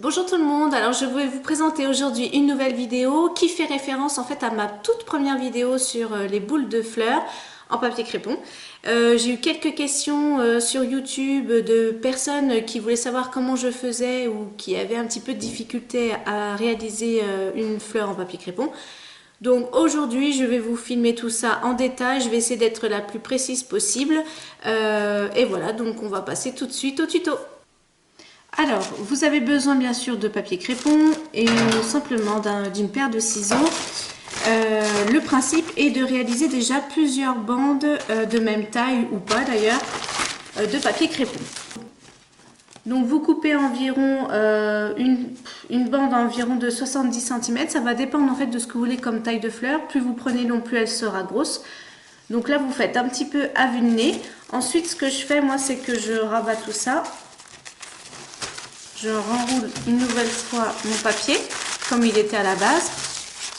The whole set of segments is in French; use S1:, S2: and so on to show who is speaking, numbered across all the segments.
S1: Bonjour tout le monde, alors je vais vous présenter aujourd'hui une nouvelle vidéo qui fait référence en fait à ma toute première vidéo sur les boules de fleurs en papier crépon. J'ai eu quelques questions sur YouTube de personnes qui voulaient savoir comment je faisais ou qui avaient un petit peu de difficulté à réaliser une fleur en papier crépon. Donc aujourd'hui je vais vous filmer tout ça en détail, je vais essayer d'être la plus précise possible et voilà, donc on va passer tout de suite au tuto. Alors, vous avez besoin bien sûr de papier crépon et simplement d'une paire de ciseaux. Le principe est de réaliser déjà plusieurs bandes de même taille ou pas d'ailleurs de papier crépon. Donc vous coupez environ une bande environ de 70 cm. Ça va dépendre en fait de ce que vous voulez comme taille de fleur. Plus vous prenez long, plus elle sera grosse. Donc là vous faites un petit peu à vue de nez. Ensuite ce que je fais moi c'est que je rabats tout ça. Je renroule une nouvelle fois mon papier comme il était à la base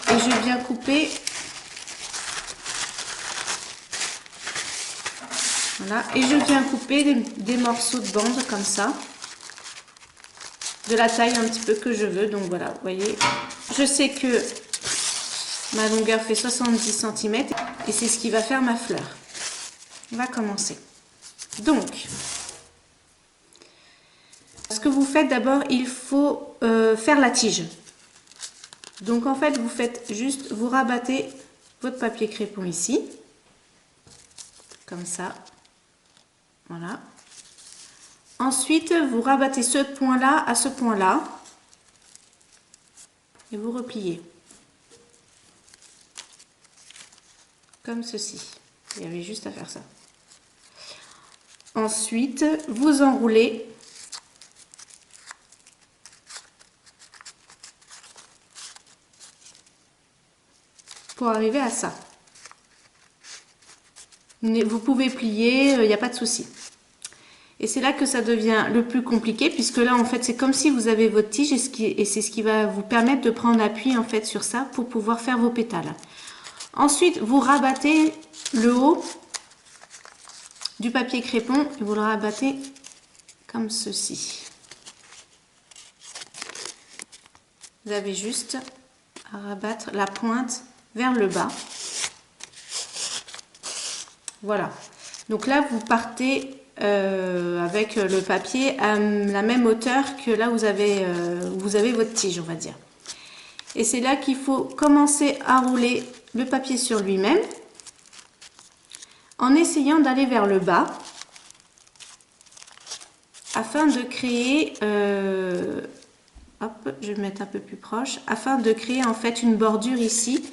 S1: et je viens couper, voilà, et je viens couper des morceaux de bande comme ça, de la taille un petit peu que je veux. Donc voilà, vous voyez, je sais que ma longueur fait 70 cm et c'est ce qui va faire ma fleur. On va commencer. Donc ce que vous faites d'abord, il faut faire la tige. Donc en fait, vous faites juste, vous rabattez votre papier crépon ici, comme ça, voilà. Ensuite, vous rabattez ce point-là à ce point-là et vous repliez, comme ceci. Il y avait juste à faire ça. Ensuite, vous enroulez. Pour arriver à ça. Vous pouvez plier, il n'y a pas de souci. Et c'est là que ça devient le plus compliqué, puisque là en fait c'est comme si vous avez votre tige et c'est ce qui va vous permettre de prendre appui en fait sur ça pour pouvoir faire vos pétales. Ensuite vous rabattez le haut du papier crépon et vous le rabattez comme ceci. Vous avez juste à rabattre la pointe vers le bas. Voilà. Donc là, vous partez avec le papier à la même hauteur que là où vous avez votre tige, on va dire. Et c'est là qu'il faut commencer à rouler le papier sur lui-même en essayant d'aller vers le bas afin de créer... hop, je vais me mettre un peu plus proche, afin de créer en fait une bordure ici.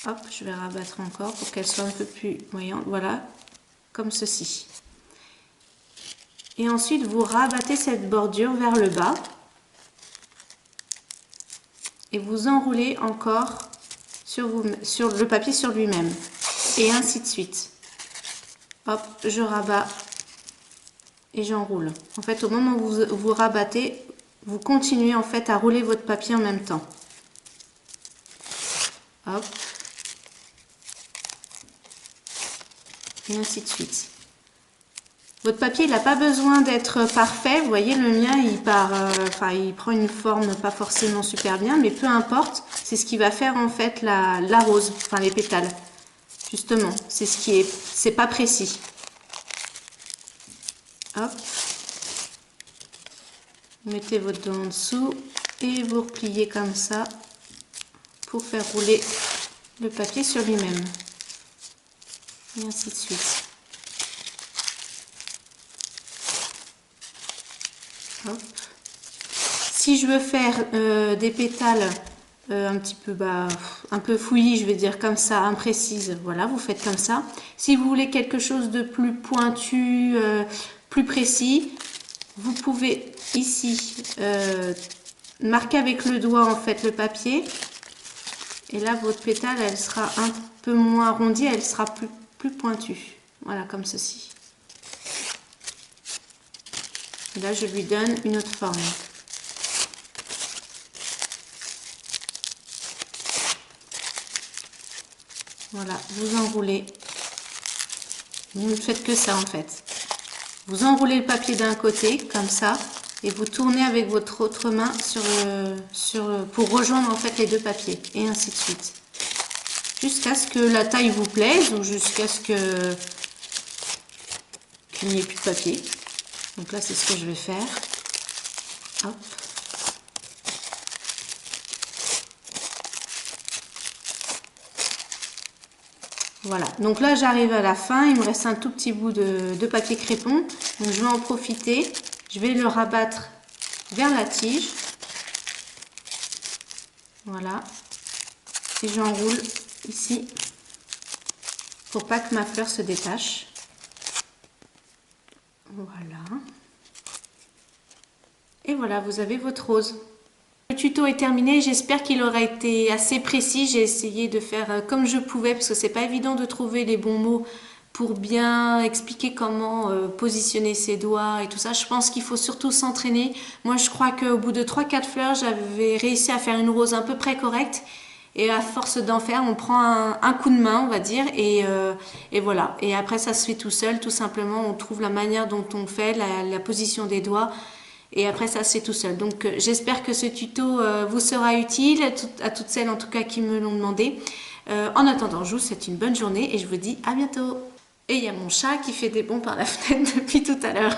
S1: Hop, je vais rabattre encore pour qu'elle soit un peu plus voyante, voilà, comme ceci. Et ensuite, vous rabattez cette bordure vers le bas et vous enroulez encore sur le papier sur lui-même et ainsi de suite. Hop, je rabats et j'enroule. En fait, au moment où vous rabattez, vous continuez en fait à rouler votre papier en même temps. Hop. Et ainsi de suite. Votre papier, il n'a pas besoin d'être parfait. Vous voyez, le mien, il part, il prend une forme pas forcément super bien, mais peu importe. C'est ce qui va faire en fait la rose, enfin les pétales. Justement, c'est ce qui est, c'est pas précis. Hop. Vous mettez votre doigt en dessous et vous repliez comme ça pour faire rouler le papier sur lui-même. Et ainsi de suite. Hop. Si je veux faire des pétales un petit peu un peu fouillis, je vais dire comme ça, imprécises, voilà, vous faites comme ça. Si vous voulez quelque chose de plus pointu, plus précis, vous pouvez ici marquer avec le doigt en fait le papier. Et là, votre pétale, elle sera un peu moins arrondie, elle sera plus pointue. Voilà, comme ceci. Et là, je lui donne une autre forme. Voilà, vous enroulez. Vous ne faites que ça en fait. Vous enroulez le papier d'un côté, comme ça, et vous tournez avec votre autre main pour rejoindre en fait les deux papiers et ainsi de suite. Jusqu'à ce que la taille vous plaise ou jusqu'à ce qu'il n'y ait plus de papier. Donc là c'est ce que je vais faire. Hop. Voilà, donc là j'arrive à la fin, il me reste un tout petit bout de papier crépon, donc je vais en profiter, je vais le rabattre vers la tige, voilà, et j'enroule ici pour pas que ma fleur se détache, voilà, et voilà, vous avez votre rose. Le tuto est terminé, j'espère qu'il aura été assez précis, j'ai essayé de faire comme je pouvais parce que c'est pas évident de trouver les bons mots pour bien expliquer comment positionner ses doigts et tout ça. Je pense qu'il faut surtout s'entraîner. Moi je crois qu'au bout de 3-4 fleurs, j'avais réussi à faire une rose à peu près correcte et à force d'en faire, on prend un coup de main on va dire et voilà. Et après ça se fait tout seul, tout simplement, on trouve la manière dont on fait, la position des doigts. Et après ça c'est tout seul. Donc j'espère que ce tuto vous sera utile, à toutes celles en tout cas qui me l'ont demandé. En attendant, je vous souhaite une bonne journée et je vous dis à bientôt. Et il y a mon chat qui fait des bonds par la fenêtre depuis tout à l'heure.